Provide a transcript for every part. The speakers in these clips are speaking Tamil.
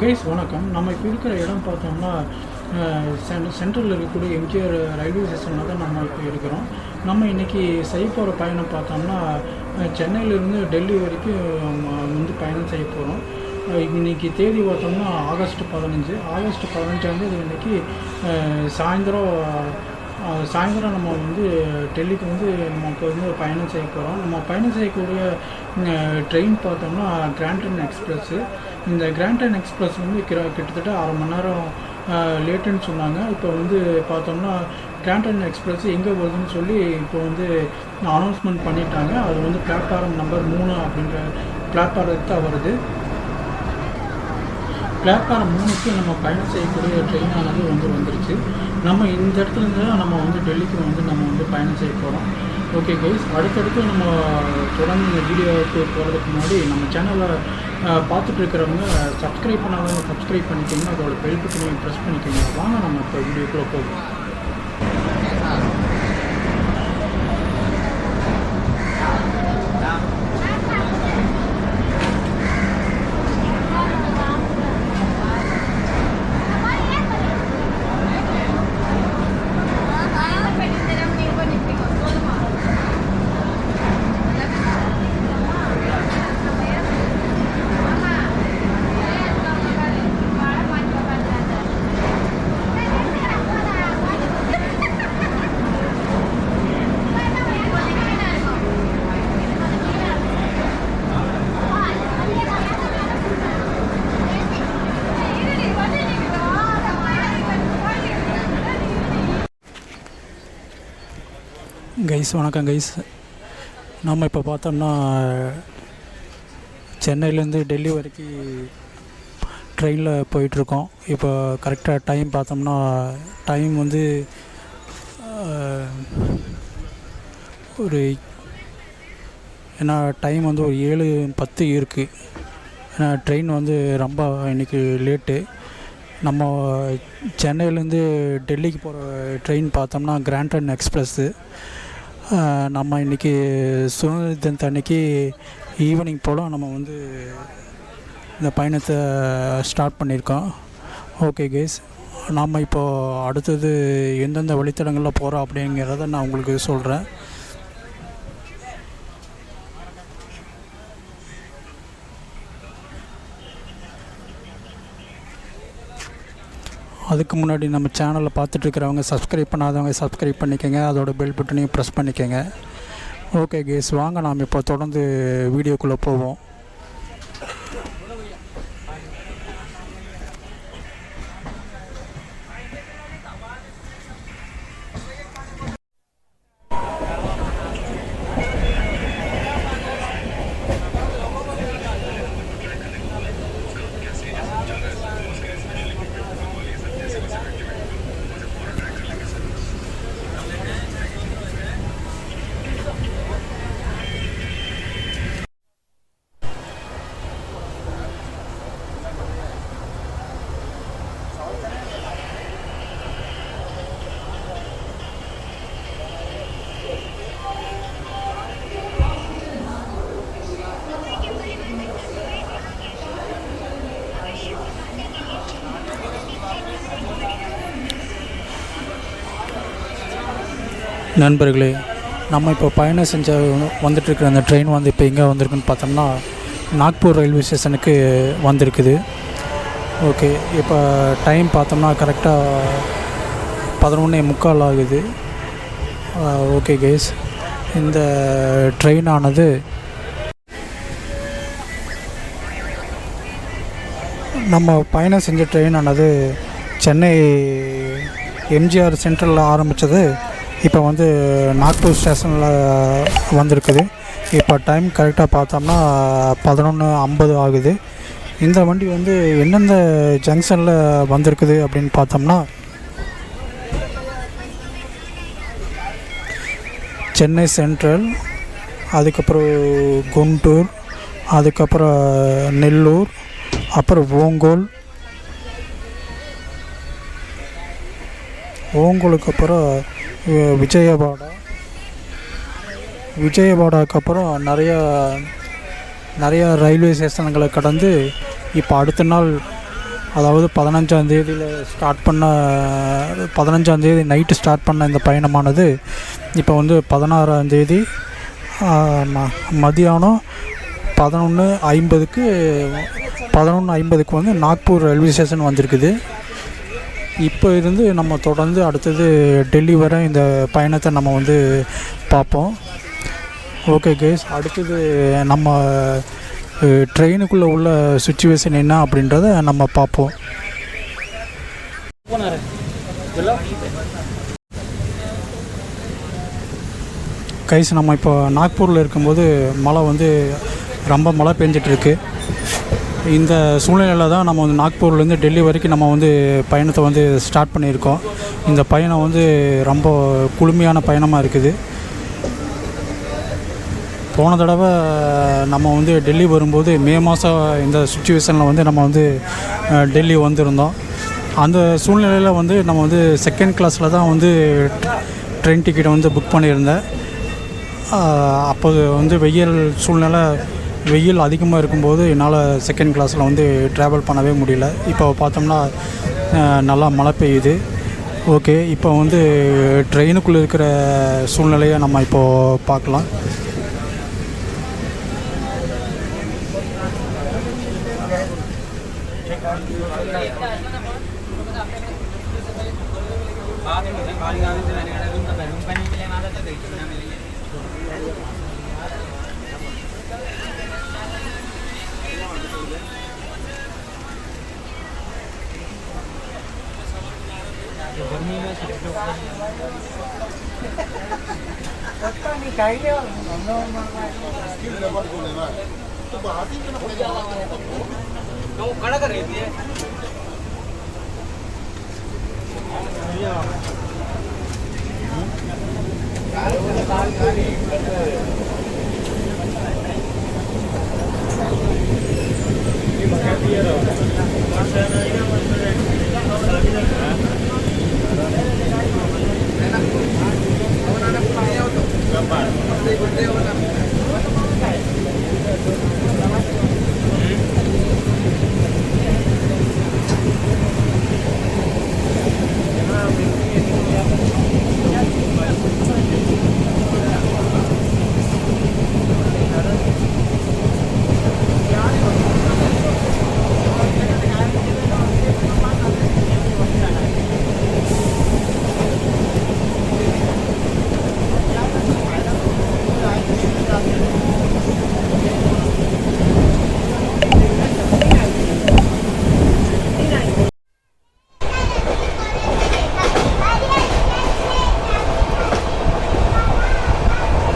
கைஸ் வணக்கம். நம்ம இப்போ இருக்கிற இடம் பார்த்தோம்னா சென்ட்ரலில் இருக்கக்கூடிய எம்ஜிஆர் ரயில்வே ஸ்டேஷனில் தான் நம்ம இப்போ இருக்கிறோம். நம்ம இன்றைக்கி செய்ய போகிற பயணம் பார்த்தோம்னா சென்னையிலேருந்து டெல்லி வரைக்கும் வந்து பயணம் செய்ய போகிறோம். இன்றைக்கி தேதி பார்த்தோம்னா ஆகஸ்ட் 15 இது இன்றைக்கி சாயந்தரம் நம்ம வந்து டெல்லிக்கு வந்து நம்ம இப்போ வந்து பயணம் செய்ய போகிறோம். நம்ம பயணம் செய்யக்கூடிய ட்ரெயின் பார்த்தோம்னா கிராண்டன் எக்ஸ்பிரஸ்ஸு. இந்த கிராண்டன் எக்ஸ்பிரஸ் வந்து கிட்டத்தட்ட 1/2 மணி நேரம் லேட்டுன்னு சொன்னாங்க. இப்போ வந்து பார்த்தோம்னா கிராண்டன் எக்ஸ்பிரஸ் எங்கே வருதுன்னு சொல்லி இப்போ வந்து அனௌன்ஸ்மெண்ட் பண்ணிட்டாங்க. அது வந்து பிளாட்ஃபார்ம் நம்பர் 3 அப்படின்ற பிளாட்ஃபார்முக்கு தான் வருது. பிளாட்ஃபார்ம் 3க்கு நம்ம பயணம் செய்யக்கூடிய ட்ரெயினானது வந்துருச்சு. நம்ம இந்த இடத்துலேருந்து தான் நம்ம வந்து டெல்லிக்கு வந்து நம்ம வந்து பயணம் செய்ய போகிறோம். ஓகே கைஸ், அடுத்தடுத்து நம்ம தொடர்ந்து இந்த வீடியோவுக்கு போகிறதுக்கு முன்னாடி நம்ம சேனலை பார்த்துட்டு இருக்கிறவங்க சப்ஸ்கிரைப் பண்ணாதவங்க சப்ஸ்கிரைப் பண்ணிக்கோங்க. அதோட பெல் பட்டனையும் ப்ரெஸ் பண்ணிக்கோங்க. வாங்க நம்ம இப்போ வீடியோக்குள்ளே போவோம். கைஸ் வணக்கம் கைஸ். நம்ம இப்போ பார்த்தோம்னா சென்னையிலேருந்து டெல்லி வரைக்கும் ட்ரெயினில் போயிட்டுருக்கோம். இப்போ கரெக்டாக டைம் பார்த்தோம்னா டைம் வந்து ஒரு ஏன்னா டைம் வந்து ஒரு 7:10 இருக்குது. ஏன்னா ட்ரெயின் வந்து ரொம்ப இன்றைக்கி லேட்டு. நம்ம சென்னையிலேருந்து டெல்லிக்கு போகிற ட்ரெயின் பார்த்தோம்னா கிராண்டன் எக்ஸ்பிரஸ்ஸு. நம்ம இன்றைக்கி சுதந்திர தினத்தன்னைக்கு ஈவினிங் போல் நம்ம வந்து இந்த பயணத்தை ஸ்டார்ட் பண்ணியிருக்கோம். ஓகே கேஸ், நாம் இப்போது அடுத்தது எந்தெந்த வழித்தடங்களில் போகிறோம் அப்படிங்கிறத நான் உங்களுக்கு சொல்கிறேன். அதுக்கு முன்னாடி நம்ம சேனலில் பார்த்துட்ருக்கிறவங்க சப்ஸ்கிரைப் பண்ணாதவங்க சப்ஸ்கிரைப் பண்ணிக்கோங்க. அதோட பெல் பட்டனையும் ப்ரெஸ் பண்ணிக்கோங்க. ஓகே கேஸ், வாங்க நாம் இப்போ தொடர்ந்து வீடியோக்குள்ளே போவோம். நண்பர்களே, நம்ம இப்போ பயணம் வந்துட்டுருக்கிற அந்த ட்ரெயின் வந்து இப்போ எங்கே வந்திருக்குன்னு பார்த்தோம்னா நாக்பூர் ரயில்வே ஸ்டேஷனுக்கு வந்திருக்குது. ஓகே, இப்போ டைம் பார்த்தோம்னா கரெக்டாக 11:45 ஆகுது. ஓகே கேஸ், இந்த ட்ரெயினானது நம்ம பயணம் செஞ்ச ட்ரெயினானது சென்னை எம்ஜிஆர் சென்ட்ரலில் ஆரம்பித்தது. இப்போ வந்து நாக்பூர் ஸ்டேஷனில் வந்திருக்குது. இப்போ டைம் கரெக்டாக பார்த்தோம்னா 11:50 ஆகுது. இந்த வண்டி வந்து எந்தெந்த ஜங்ஷனில் வந்திருக்குது அப்படின்னு பார்த்தோம்னா சென்னை சென்ட்ரல், அதுக்கப்புறம் குண்டூர், அதுக்கப்புறம் நெல்லூர், அப்புறம் ஓங்கோலுக்கு அப்புறம் விஜயவாடாக்கு அப்புறம் நிறையா ரயில்வே ஸ்டேஷன்களை கடந்து இப்போ அடுத்த நாள் அதாவது 15ஆந்தேதியில் ஸ்டார்ட் பண்ண 15ஆந்தேதி நைட்டு ஸ்டார்ட் பண்ண இந்த பயணமானது இப்போ வந்து 16ஆந்தேதி மதியானம் 11:50க்கு வந்து நாக்பூர் ரயில்வே ஸ்டேஷன் வந்திருக்குது. இப்போ இருந்து நம்ம தொடர்ந்து அடுத்தது டெல்லி வர இந்த பயணத்தை நம்ம வந்து பார்ப்போம். ஓகே கைஸ், அடுத்தது நம்ம ட்ரெயினுக்குள்ளே உள்ள சுச்சுவேஷன் என்ன அப்படின்றத நம்ம பார்ப்போம். கைஸ், நம்ம இப்போ நாக்பூரில் இருக்கும்போது மழை வந்து ரொம்ப மழை பெஞ்சிட்ருக்கு. இந்த சூழ்நிலையில் தான் நம்ம வந்து நாக்பூர்லேருந்து டெல்லி வரைக்கும் நம்ம வந்து பயணத்தை வந்து ஸ்டார்ட் பண்ணியிருக்கோம். இந்த பயணம் வந்து ரொம்ப குளுமையான பயணமாக இருக்குது. போன தடவை நம்ம வந்து டெல்லி வரும்போது மே மாதம் இந்த சுச்சுவேஷனில் வந்து நம்ம வந்து டெல்லி வந்திருந்தோம். அந்த சூழ்நிலையில் வந்து நம்ம வந்து செகண்ட் கிளாஸில் தான் வந்து ட்ரெயின் டிக்கெட்டை வந்து புக் பண்ணியிருந்தேன். அப்போது வந்து வெயில் அதிகமாக இருக்கும்போது என்னால் செகண்ட் கிளாஸில் வந்து ட்ராவல் பண்ணவே முடியல. இப்போ பார்த்தோம்னா நல்லா மழை பெய்யுது. ஓகே, இப்போ வந்து ட்ரெயினுக்குள்ளே இருக்கிற சூழ்நிலையை நம்ம இப்போது பார்க்கலாம்.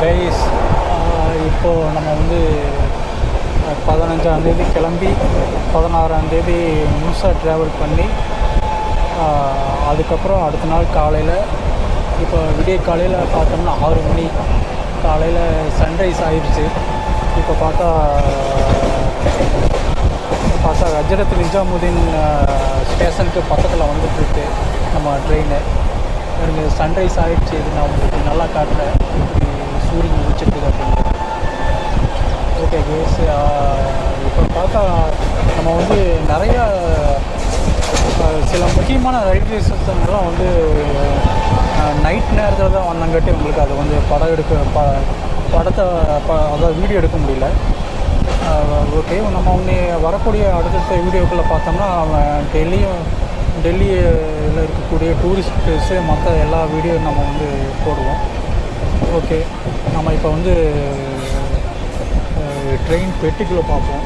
கைஸ், இப்போது நம்ம வந்து 15ஆந்தேதி கிளம்பி 16ஆந்தேதி முழுசாக ட்ராவல் பண்ணி அதுக்கப்புறம் அடுத்த நாள் காலையில் இப்போ விடிய காலையில் பார்த்தோம்னா 6 மணி காலையில் சன்ரைஸ் ஆயிடுச்சு. இப்போ பார்த்தா ஹஜ்ரத் நிஜாமுதீன் ஸ்டேஷனுக்கு பக்கத்தில் வந்துட்டுருக்கு நம்ம ட்ரெயின். எனக்கு சன்ரைஸ் ஆகிடுச்சு. இது நான் உங்களுக்கு நல்லா காட்டுறேன் இப்படி சூரியன் முடிச்சிருக்குது அப்படின்னு. ஓகே கேஸ், இப்போ பார்த்தா நம்ம வந்து நிறையா சில முக்கியமான ரயில்வே ஸ்டேஷன்லாம் வந்து நைட் நேரத்தில் தான் வந்தங்காட்டி உங்களுக்கு அது வந்து படத்தை அதாவது வீடியோ எடுக்க முடியல. ஓகே, நம்ம ஒன்று வரக்கூடிய அடுத்தடுத்த வீடியோக்குள்ளே பார்த்தோம்னா டெல்லியில் இருக்கக்கூடிய டூரிஸ்ட் பிளேஸு மற்ற எல்லா வீடியோ நம்ம வந்து போடுவோம். ஓகே, நம்ம இப்போ வந்து ட்ரெயின் பெட்டிக்குள்ளே பார்ப்போம்.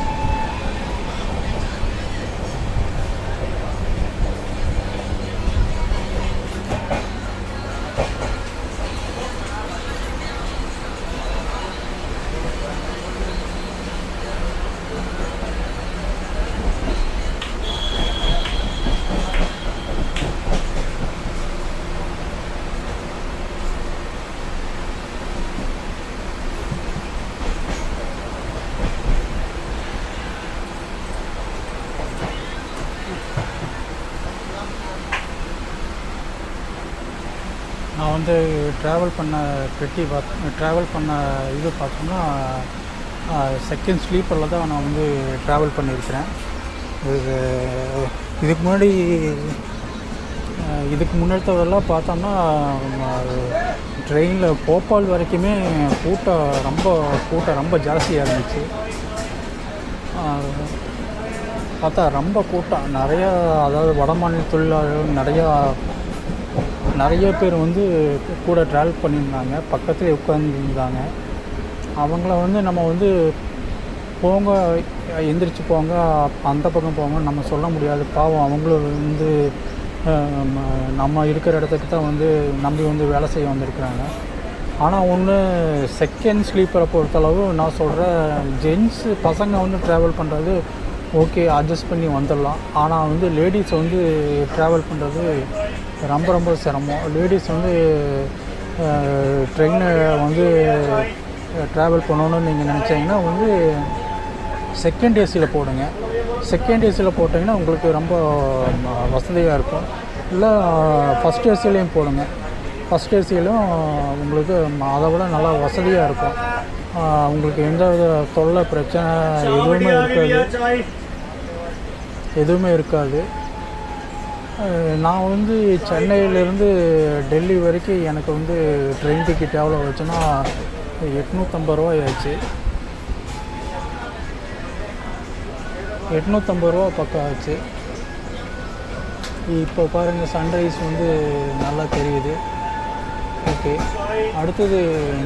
நான் வந்து ட்ராவல் பண்ண இது பார்த்தோம்னா செகண்ட் ஸ்லீப்பரில் தான் நான் வந்து ட்ராவல் பண்ணியிருக்கிறேன். இது இதுக்கு முன்னெடுத்ததெல்லாம் பார்த்தோம்னா ட்ரெயினில் போபால் வரைக்குமே கூட்டம் ரொம்ப ஜாஸ்தியாக இருந்துச்சு. பார்த்தா ரொம்ப கூட்டம் நிறையா, அதாவது வட மாநில தொழிலாளர்கள் நிறைய பேர் வந்து கூட ட்ராவல் பண்ணியிருந்தாங்க, பக்கத்துலேயே உட்காந்துருந்தாங்க. அவங்கள வந்து நம்ம வந்து போங்க, எந்திரிச்சு போங்க, அந்த பக்கம் போங்க நம்ம சொல்ல முடியாது. பாவம் அவங்களும் வந்து நம்ம இருக்கிற இடத்துக்கு தான் வந்து நம்பி வந்து வேலை செய்ய வந்திருக்கிறாங்க. ஆனால் ஒன்று, செகண்ட் ஸ்லீப்பரை பொறுத்தளவு நான் சொல்கிறேன், ஜென்ஸு பசங்க வந்து ட்ராவல் பண்ணுறது ஓகே, அட்ஜஸ்ட் பண்ணி வந்துடலாம். ஆனால் வந்து லேடிஸ் வந்து ட்ராவல் பண்ணுறது ரொம்ப சிரமம். லேடிஸ் வந்து ட்ரெயினை வந்து ட்ராவல் பண்ணணுன்னு நீங்கள் நினச்சிங்கன்னா வந்து செகண்ட் ஏசியில் போடுங்க. செகண்ட் ஏசியில் போட்டிங்கன்னா உங்களுக்கு ரொம்ப வசதியாக இருக்கும். இல்லை ஃபஸ்ட் ஏசிலையும் போடுங்க. ஃபஸ்ட் ஏசியிலும் உங்களுக்கு அதை விட நல்லா வசதியாக இருக்கும். உங்களுக்கு எந்த வித தொல்லை பிரச்சனை எதுவுமே இருக்காது. நான் வந்து சென்னையிலேருந்து டெல்லி வரைக்கும் எனக்கு வந்து ட்ரெயின் டிக்கெட் எவ்வளோ ஆச்சுன்னா 850 ரூபா ஆச்சு. 850 ரூபா பக்கம் ஆச்சு. இப்போ பாருங்கள், சன்ரைஸ் வந்து நல்லா தெரியுது. ஓகே, அடுத்தது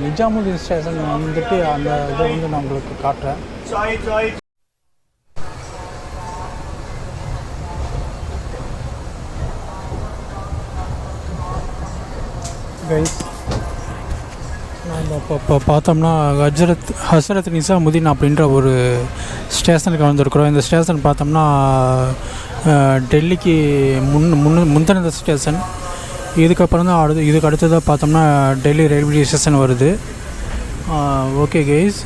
நிஜாமுதீன் ஸ்டேஷன் வந்துட்டு அந்த இதை வந்து நான் உங்களுக்கு காட்டுறேன். கைஸ், நம்ம இப்போ பார்த்தோம்னா ஹசரத் நிசாமுதீன் அப்படின்ற ஒரு ஸ்டேஷனுக்கு வந்திருக்கிறோம். இந்த ஸ்டேஷன் பார்த்தோம்னா டெல்லிக்கு முந்தின ஸ்டேஷன். இதுக்கப்புறம் தான் இதுக்கு அடுத்ததாக பார்த்தோம்னா டெல்லி ரயில்வே ஸ்டேஷன் வருது. ஓகே கைஸ்,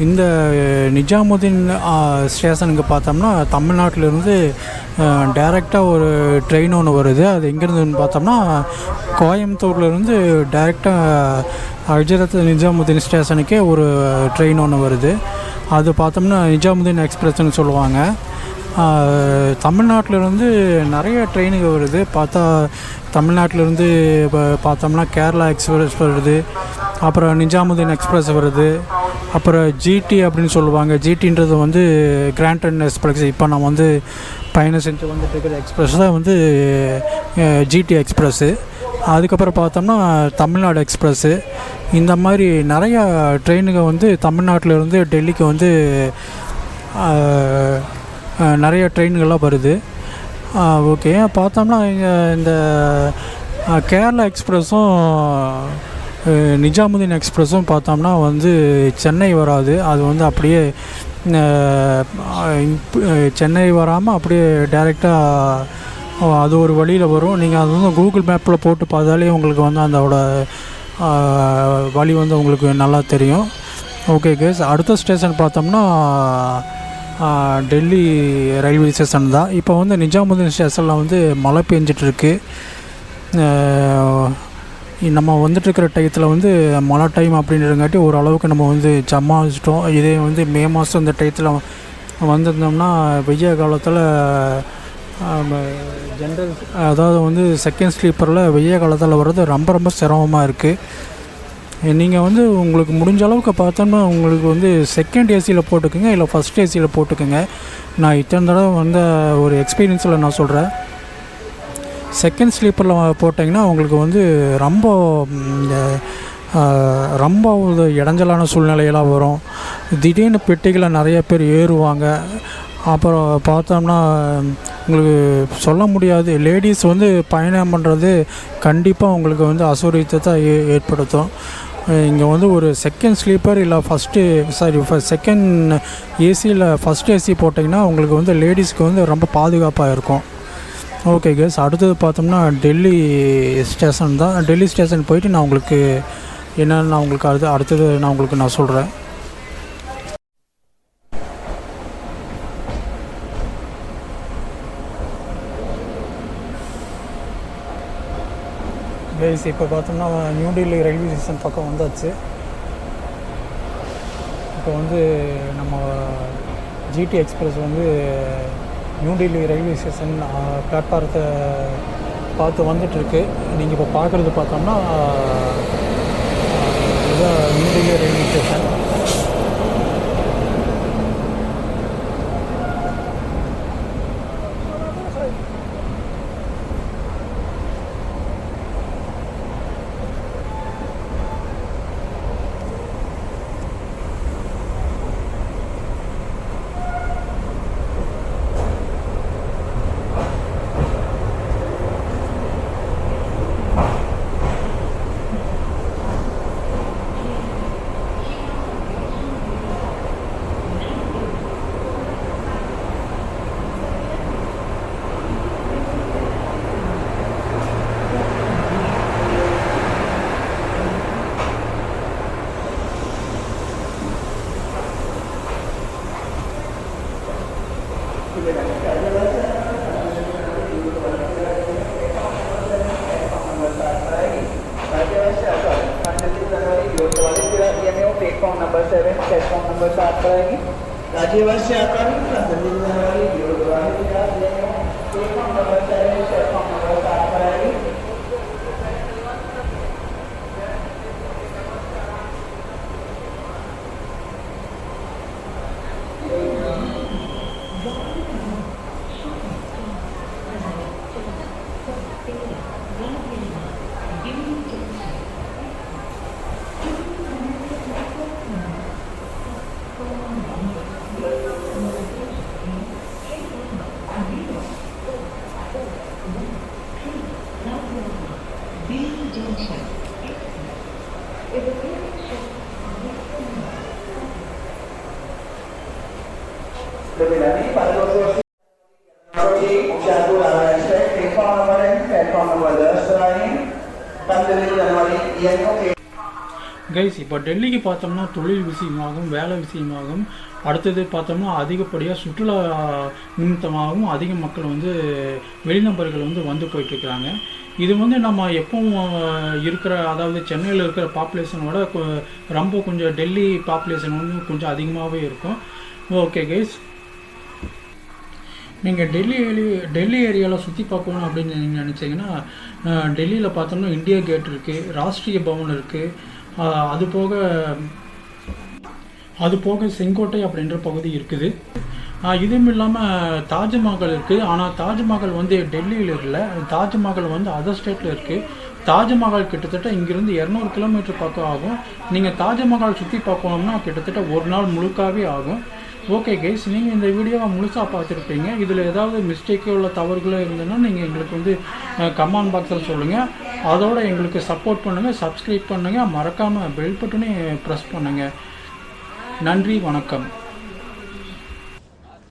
இந்த நிஜாமுதீன் ஸ்டேஷனுக்கு பார்த்தோம்னா தமிழ்நாட்டிலேருந்து டைரெக்டாக ஒரு ட்ரெயின் ஒன்று வருது. அது எங்கேருந்துன்னு பார்த்தோம்னா கோயம்புத்தூர்லேருந்து டைரெக்டாக ஹஜரத் நிஜாமுதீன் ஸ்டேஷனுக்கே ஒரு ட்ரெயின் ஒன்று வருது. அது பார்த்தோம்னா நிஜாமுதீன் எக்ஸ்பிரஸ்ன்னு சொல்லுவாங்க. தமிழ்நாட்டிலேருந்து நிறைய ட்ரெயினுங்க வருது. தமிழ்நாட்டிலேருந்து இப்போ பார்த்தோம்னா கேரளா எக்ஸ்பிரஸ் வருது, அப்புறம் நிஜாமுதீன் எக்ஸ்பிரஸ் வருது, அப்புறம் ஜிடி அப்படின்னு சொல்லுவாங்க. ஜிடின்றது வந்து கிராண்ட் ட்ரெயின் எக்ஸ்பிரஸ். இப்போ நம்ம வந்து பயணம் செஞ்சு வந்துட்டு இருக்கிற எக்ஸ்பிரஸ் தான் வந்து ஜிடி எக்ஸ்பிரஸ்ஸு. அதுக்கப்புறம் பார்த்தோம்னா தமிழ்நாடு எக்ஸ்பிரஸ்ஸு. இந்த மாதிரி நிறையா ட்ரெயினுங்க வந்து தமிழ்நாட்டிலேருந்து டெல்லிக்கு வந்து நிறைய ட்ரெயின்கள்லாம் வருது. ஓகே, பார்த்தோம்னா இந்த கேரளா எக்ஸ்பிரஸும் நிஜாமுதீன் எக்ஸ்பிரஸும் பார்த்தோம்னா வந்து சென்னை வராது. அது வந்து அப்படியே சென்னை வராமல் அப்படியே டைரெக்டாக அது ஒரு வழியில் வரும். நீங்கள் அது வந்து கூகுள் மேப்பில் போட்டு பார்த்தாலே உங்களுக்கு வந்து அதோட வழி வந்து உங்களுக்கு நல்லா தெரியும். ஓகே கேஸ், அடுத்த ஸ்டேஷன் பார்த்தோம்னா டெல்லி ரயில்வே ஸ்டேஷன் தான். இப்போ வந்து நிஜாமுதீன் ஸ்டேஷனில் வந்து மழை பெஞ்சிட்ருக்கு. நம்ம வந்துட்டுருக்கிற டயத்தில் வந்து மழை டைம் அப்படின்றங்காட்டி ஓரளவுக்கு நம்ம வந்து சமாளிச்சிட்டோம். இதே வந்து மே மாதம் இந்த டயத்தில் வந்திருந்தோம்னா வெய்ய காலத்தில் ஜென்ரல், அதாவது வந்து செகண்ட் ஸ்லீப்பரில் வெய்ய காலத்தில் வர்றது ரொம்ப சிரமமாக இருக்குது. நீங்கள் வந்து உங்களுக்கு முடிஞ்ச அளவுக்கு பார்த்தோம்னா உங்களுக்கு வந்து செகண்ட் ஏசியில் போட்டுக்குங்க, இல்லை ஃபஸ்ட் ஏசியில் போட்டுக்குங்க. நான் இத்தனை தடவை வந்த ஒரு எக்ஸ்பீரியன்ஸில் நான் சொல்கிறேன். செகண்ட் ஸ்லீப்பரில் போட்டிங்கன்னா உங்களுக்கு வந்து ரொம்ப இடைஞ்சலான சூழ்நிலையெல்லாம் வரும். திடீர்னு பெட்டிகளை நிறைய பேர் ஏறுவாங்க. அப்புறம் பார்த்தோம்னா உங்களுக்கு சொல்ல முடியாது. லேடிஸ் வந்து பயணம் பண்ணுறது கண்டிப்பாக உங்களுக்கு வந்து அசௌகரியத்தை ஏற்படுத்தும். இங்கே வந்து ஒரு செகண்ட் ஸ்லீப்பர் இல்லை செகண்ட் ஏசியில் ஃபஸ்ட் ஏசி போட்டிங்கன்னா உங்களுக்கு வந்து லேடிஸ்க்கு வந்து ரொம்ப பாதுகாப்பாக இருக்கும். ஓகே கேஸ், அடுத்தது பார்த்தோம்னா டெல்லி ஸ்டேஷன் தான். டெல்லி ஸ்டேஷன் போயிட்டு நான் உங்களுக்கு என்னென்னு நான் உங்களுக்கு அடுத்தது நான் சொல்கிறேன். கைஸ், இப்போ பார்த்தோம்னா நியூ டெல்லி ரயில்வே ஸ்டேஷன் பக்கம் வந்தாச்சு. இப்போ வந்து நம்ம ஜிடி எக்ஸ்பிரஸ் வந்து நியூ டெல்லி ரயில்வே ஸ்டேஷன் பிளாட்ஃபாரத்தை பார்த்து வந்துட்டுருக்கு. நீங்கள் இப்போ பார்க்குறது பார்த்தோம்னா இதுதான் new Delhi railway station. Platform number 7 platform number 7 पर आएगी। राज्यवासी से आकर दिल्ली जाने वाली प्लेटफॉर्म नंबर 7 प्लेटफॉर्म नंबर 7 पर आएगी। Lebih lagi pada proses platform number 10 पर आएंगे। तब दिल्ली जाने वाली கைஸ், இப்போ டெல்லிக்கு பார்த்தோம்னா தொழில் விஷயமாகவும் வேலை விஷயமாகவும் அடுத்தது பார்த்தோம்னா அதிகப்படியாக சுற்றுலா நிமித்தமாகவும் அதிக மக்கள் வந்து வெளிநபர்கள் வந்து போயிட்டுருக்குறாங்க. இது வந்து நம்ம எப்பவும் இருக்கிற, அதாவது சென்னையில் இருக்கிற பாப்புலேஷனோட ரொம்ப கொஞ்சம் டெல்லி பாப்புலேஷன் வந்து கொஞ்சம் அதிகமாகவே இருக்கும். ஓகே கைஸ், நீங்கள் டெல்லி ஏரியாவில் சுற்றி பார்க்கணும் அப்படின்னு நீங்கள் நினச்சிங்கன்னா டெல்லியில் பார்த்தோம்னா இந்தியா கேட் இருக்குது, ராஷ்ட்ரிய பவன் இருக்குது, அது போக செங்கோட்டை அப்படின்ற பகுதி இருக்குது. இதுவும் இல்லாமல் தாஜ்மஹால் இருக்குது. ஆனால் தாஜ்மஹால் வந்து டெல்லியில் இல்லை, தாஜ்மஹால் வந்து அதர் ஸ்டேட்டில் இருக்குது. தாஜ்மஹால் கிட்டத்தட்ட இங்கேருந்து 200 கிலோமீட்டர் பக்கம் ஆகும். நீங்கள் தாஜ்மஹால் சுற்றி பார்க்கணும்னா கிட்டத்தட்ட ஒரு நாள் முழுக்காவே ஆகும். ஓகே கைஸ், நீங்கள் இந்த வீடியோவை முழுசாக பார்த்துருப்பீங்க. இதில் ஏதாவது மிஸ்டேக்கோ இல்லை தவறுகளோ இருந்ததுன்னா நீங்கள் எங்களுக்கு வந்து கமெண்ட் பாக்ஸில் சொல்லுங்கள். அதோடு எங்களுக்கு சப்போர்ட் பண்ணுங்கள், சப்ஸ்கிரைப் பண்ணுங்கள், மறக்காமல் பெல் பட்டனே ப்ரெஸ் பண்ணுங்கள். நன்றி, வணக்கம்.